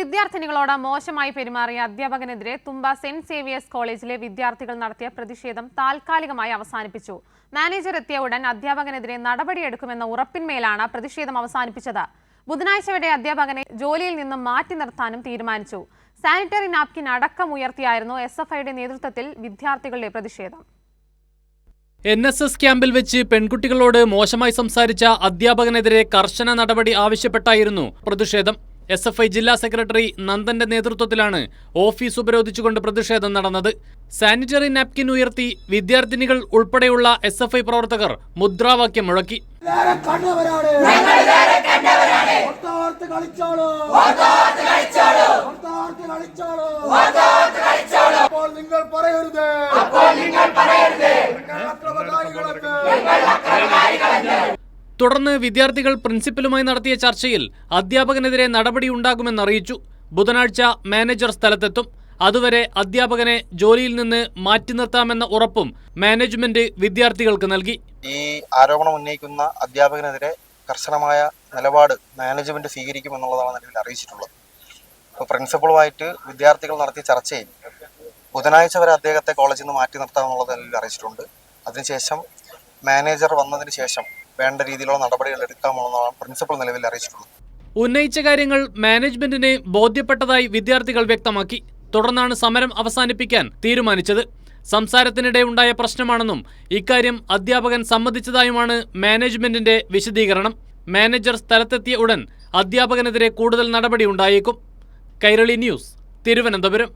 വിദ്യാർത്ഥിനികളോട് മോശമായി പെരുമാറിയ അധ്യാപകനെതിരെ തുമ്പ saint Xavier's കോളേജിലെ വിദ്യാർത്ഥികൾ നടത്തിയ പ്രതിഷേധം താൽക്കാലികമായി അവസാനിപ്പിച്ചു. മാനേജർ എത്തിയ ഉടൻ അധ്യാപകനെതിരെ നടപടിയെടുക്കുമെന്ന ഉറപ്പിന്മേലാണ് പ്രതിഷേധം അവസാനിപ്പിച്ചത്. ബുധനാഴ്ച വരെ അധ്യാപകനെ ജോലിയിൽ നിന്നും മാറ്റി നിർത്താനും തീരുമാനിച്ചു. സാനിറ്ററി നാപ്കിൻ അടക്കം ഉയർത്തിയായിരുന്നു SFIയുടെ നേതൃത്വത്തിൽ വിദ്യാർത്ഥികളുടെ പ്രതിഷേധം. NSS ക്യാമ്പിൽ വെച്ച് പെൺകുട്ടികളോട് മോശമായി സംസാരിച്ച അധ്യാപകനെതിരെ കർശന നടപടി ആവശ്യപ്പെട്ടായിരുന്നു പ്രതിഷേധം. SFI ജില്ലാ സെക്രട്ടറി നന്ദന്റെ നേതൃത്വത്തിലാണ് ഓഫീസ് ഉപരോധിച്ചുകൊണ്ട് പ്രതിഷേധം നടന്നത്. സാനിറ്ററി നാപ്കിൻ ഉയർത്തി വിദ്യാർത്ഥിനികൾ ഉൾപ്പെടെയുള്ള SFI പ്രവർത്തകർ മുദ്രാവാക്യം മുഴക്കി. തുടർന്ന് വിദ്യാർത്ഥികൾ പ്രിൻസിപ്പലുമായി നടത്തിയ ചർച്ചയിൽ അധ്യാപകനെതിരെ നടപടിയുണ്ടാകുമെന്നറിയിച്ചു. ബുധനാഴ്ച മാനേജർ സ്ഥലത്തെത്തും. അതുവരെ അധ്യാപകനെ ജോലിയിൽ നിന്ന് മാറ്റി നിർത്താമെന്ന ഉറപ്പും മാനേജ്മെന്റ് വിദ്യാർത്ഥികൾക്ക് നൽകി. ഈ ആരോപണം ഉന്നയിക്കുന്ന അധ്യാപകനെതിരെ കർശനമായ നിലപാട് മാനേജ്മെന്റ് സ്വീകരിക്കുമെന്നുള്ളതാണ് നിലവിൽ അറിയിച്ചിട്ടുള്ളത്. ഇപ്പോൾ പ്രിൻസിപ്പളുമായിട്ട് വിദ്യാർത്ഥികൾ നടത്തിയ ചർച്ചയിൽ ബുധനാഴ്ച വരെ അദ്ദേഹത്തെ കോളേജിൽ നിന്ന് മാറ്റി നിർത്താമെന്നുള്ളത് നിലവിൽ അറിയിച്ചിട്ടുണ്ട്. അതിനുശേഷം മാനേജർ വന്നതിന് ശേഷം വേണ്ട രീതിയിലുള്ള നടപടികൾ എടുക്കാമെന്നാണ് പ്രിൻസിപ്പൽ നിലവിൽ അറിയിച്ചിട്ടുള്ളത്. ഉന്നയിച്ച കാര്യങ്ങൾ മാനേജ്മെന്റിനെ ബോധ്യപ്പെട്ടതായി വിദ്യാർത്ഥികൾ വ്യക്തമാക്കി. തുടർന്നാണ് സമരം അവസാനിപ്പിക്കാൻ തീരുമാനിച്ചത്. സംസാരത്തിനിടെ ഉണ്ടായ പ്രശ്നമാണെന്നും ഇക്കാര്യം അധ്യാപകൻ സമ്മതിച്ചതായുമാണ് മാനേജ്മെന്റിന്റെ വിശദീകരണം. മാനേജർ സ്ഥലത്തെത്തിയ ഉടൻ അധ്യാപകനെതിരെ കൂടുതൽ നടപടി ഉണ്ടായേക്കും. കൈരളി ന്യൂസ്, തിരുവനന്തപുരം.